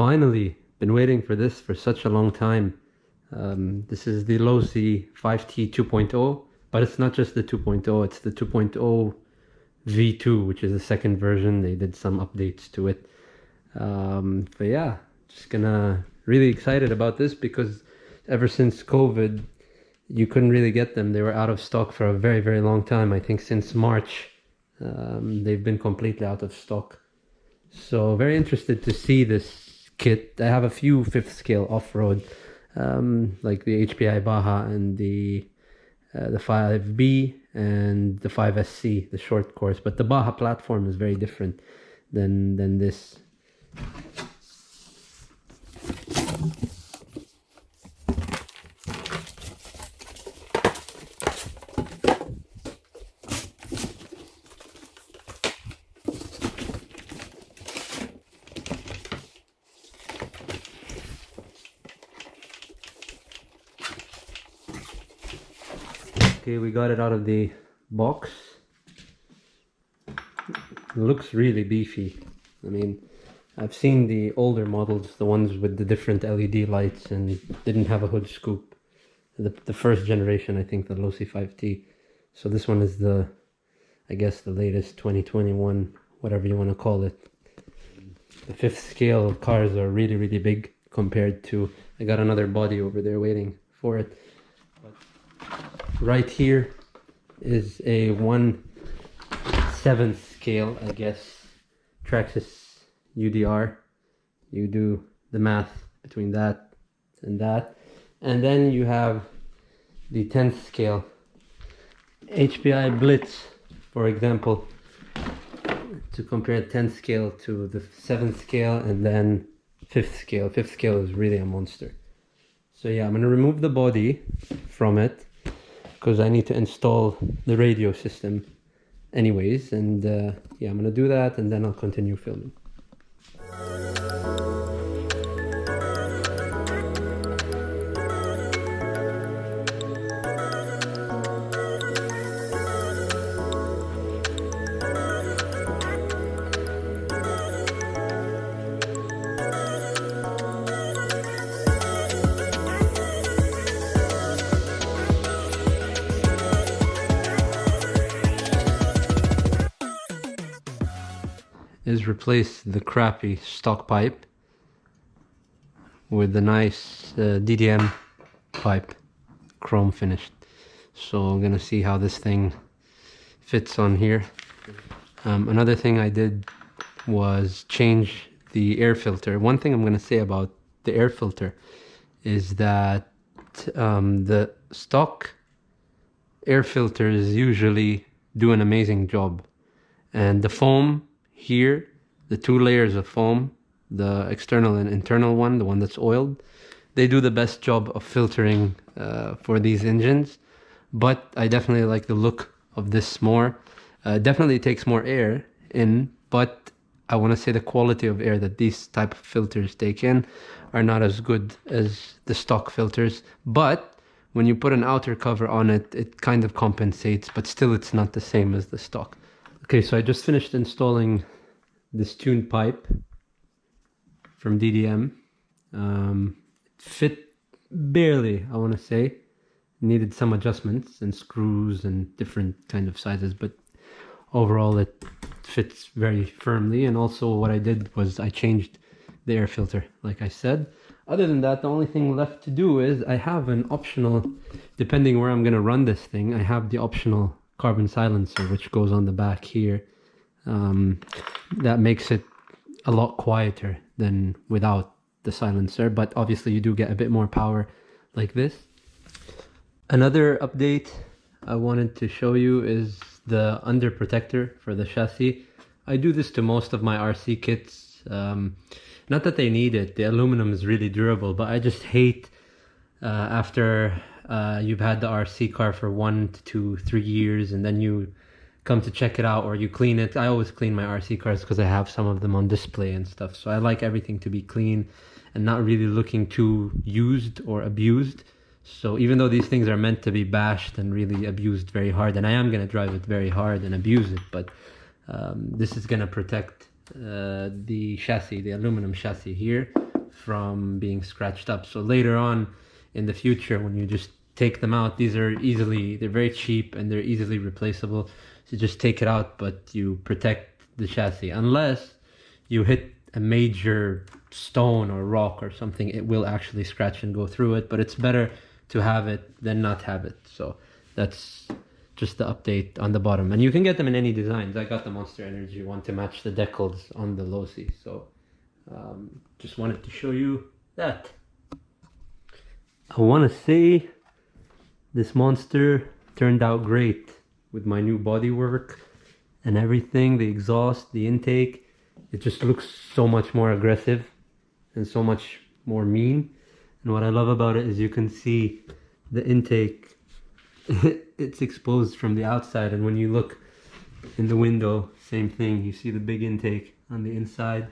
Finally, been waiting for this for such a long time. This is the Losi 5T 2.0, but it's not just the 2.0, it's the 2.0 V2, which is the second version. They did some updates to it. But yeah, just gonna really excited about this because ever since COVID, you couldn't really get them. They were out of stock for a very, very long time. I think since March, they've been completely out of stock. So very interested to see this kit. I have a few 5th scale off-road, like the HPI Baja and the 5B and the 5SC, the short course. But the Baja platform is very different than this. Okay, we got it out of the box. It looks really beefy. I mean, I've seen the older models, the ones with the different LED lights and didn't have a hood scoop. The first generation, I think, the Losi 5T. So this one is I guess the latest 2021, whatever you want to call it. The 5th scale cars are really, really big compared to, I got another body over there waiting for it. But right here is a 1/7 scale, I guess, Traxxas UDR. You do the math between that and that. And then you have the 10th scale HPI Blitz, for example, to compare 10th scale to the 7th scale and then 5th scale. 5th scale is really a monster. So yeah, I'm going to remove the body from it because I need to install the radio system anyways. And yeah, I'm going to do that and then I'll continue filming. Is replace the crappy stock pipe with the nice DDM pipe, chrome finished. So I'm gonna see how this thing fits on here. Another thing I did was change the air filter. One thing I'm gonna say about the air filter is that the stock air filters usually do an amazing job, and the foam here, the 2 layers of foam, the external and internal one, the one that's oiled, they do the best job of filtering for these engines. But I definitely like the look of this more. Definitely takes more air in, but I want to say the quality of air that these type of filters take in are not as good as the stock filters. But when you put an outer cover on it, it kind of compensates, but still it's not the same as the stock. Okay, so I just finished installing this tuned pipe from DDM. It fit barely, I want to say. Needed some adjustments and screws and different kind of sizes, but overall it fits very firmly. And also what I did was I changed the air filter, like I said. Other than that, the only thing left to do is I have an optional, depending where I'm going to run this thing, I have the optional carbon silencer which goes on the back here. That makes it a lot quieter than without the silencer, but obviously you do get a bit more power like this. Another update I wanted to show you is the under protector for the chassis. I do this to most of my RC kits. Not that they need it, the aluminum is really durable, but I just hate after you've had the RC car for 1 to 2, 3 years and then you come to check it out or you clean it. I always clean my RC cars because I have some of them on display and stuff. So I like everything to be clean and not really looking too used or abused. So even though these things are meant to be bashed and really abused very hard, and I am going to drive it very hard and abuse it, but this is going to protect the chassis, the aluminum chassis here. from being scratched up. So later on in the future, when you just take them out, they're very cheap and they're easily replaceable. So just take it out, but you protect the chassis. Unless you hit a major stone or rock or something, it will actually scratch and go through it, but it's better to have it than not have it. So that's just the update on the bottom, and you can get them in any designs. I got the Monster Energy one to match the decals on the Losi, so just wanted to show you that. I want to say this Monster turned out great with my new bodywork and everything, the exhaust, the intake. It just looks so much more aggressive and so much more mean. And what I love about it is you can see the intake. It's exposed from the outside, and when you look in the window, same thing. You see the big intake on the inside.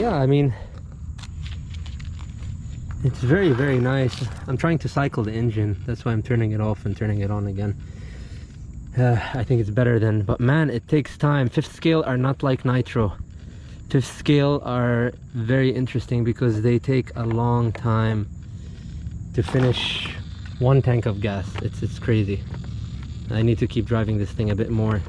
I mean, it's very, very nice. I'm trying to cycle the engine. That's why I'm turning it off and turning it on again. I think it's better than, but man, it takes time. Fifth scale are not like nitro. Fifth scale are very interesting because they take a long time to finish one tank of gas. It's crazy. I need to keep driving this thing a bit more.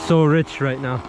So rich right now.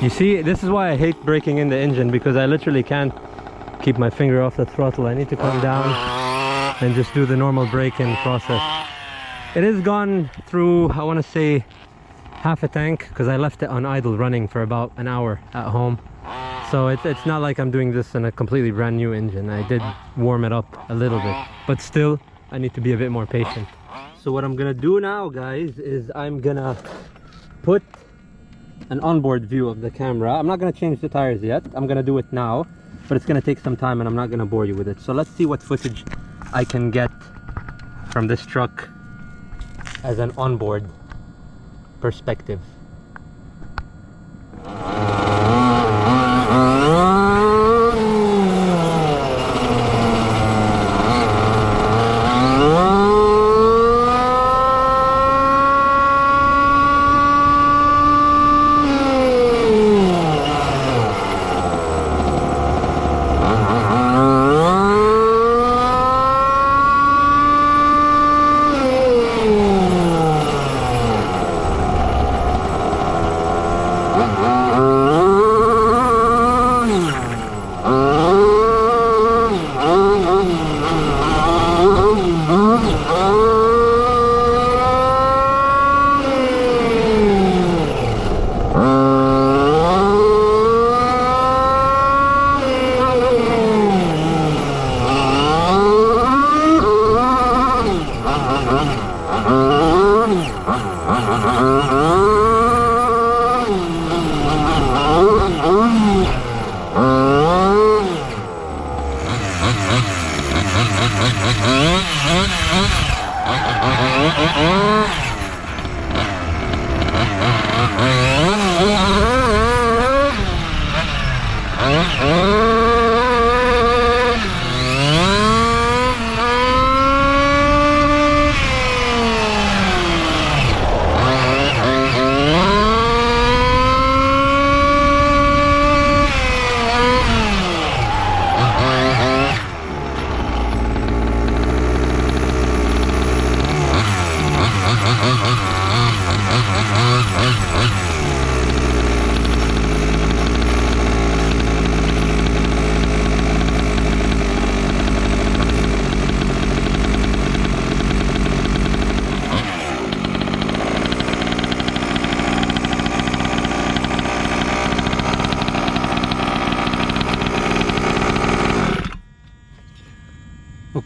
You see, this is why I hate braking in the engine, because I literally can't keep my finger off the throttle. I need to come down and just do the normal braking process. It has gone through, I want to say, half a tank, because I left it on idle running for about an hour at home. So it's not like I'm doing this in a completely brand new engine. I did warm it up a little bit, but still I need to be a bit more patient. So what I'm gonna do now, guys, is I'm gonna put an onboard view of the camera. I'm not gonna change the tires yet. I'm gonna do it now, but it's gonna take some time and I'm not gonna bore you with it. So let's see what footage I can get from this truck as an onboard perspective.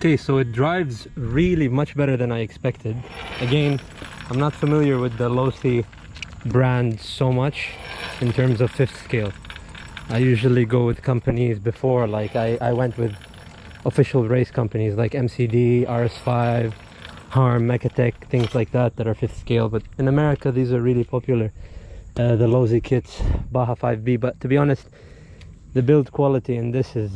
Okay, so it drives really much better than I expected. Again, I'm not familiar with the Losi brand so much in terms of fifth scale. I usually go with companies before, like I went with official race companies like MCD, RS5, Harm, Mechatech, things like that are fifth scale. But in America, these are really popular. The Losi kits, Baja 5B. But to be honest, the build quality in this is...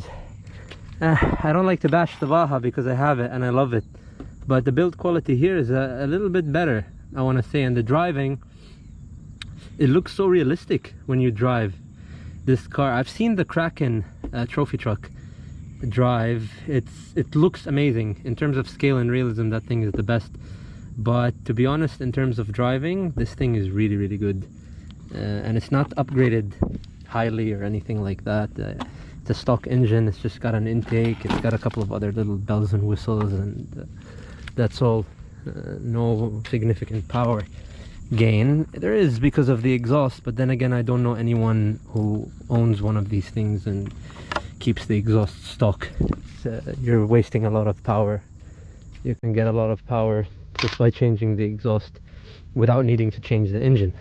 I don't like to bash the Baja because I have it and I love it. But the build quality here is a little bit better, I want to say. And the driving, it looks so realistic when you drive this car. I've seen the Kraken trophy truck drive. It looks amazing in terms of scale and realism. That thing is the best. But to be honest, in terms of driving, this thing is really, really good. And it's not upgraded highly or anything like that. It's a stock engine. It's just got an intake. It's got a couple of other little bells and whistles, and that's all. No significant power gain. There is because of the exhaust, but then again, I don't know anyone who owns one of these things and keeps the exhaust stock. You're wasting a lot of power. You can get a lot of power just by changing the exhaust without needing to change the engine.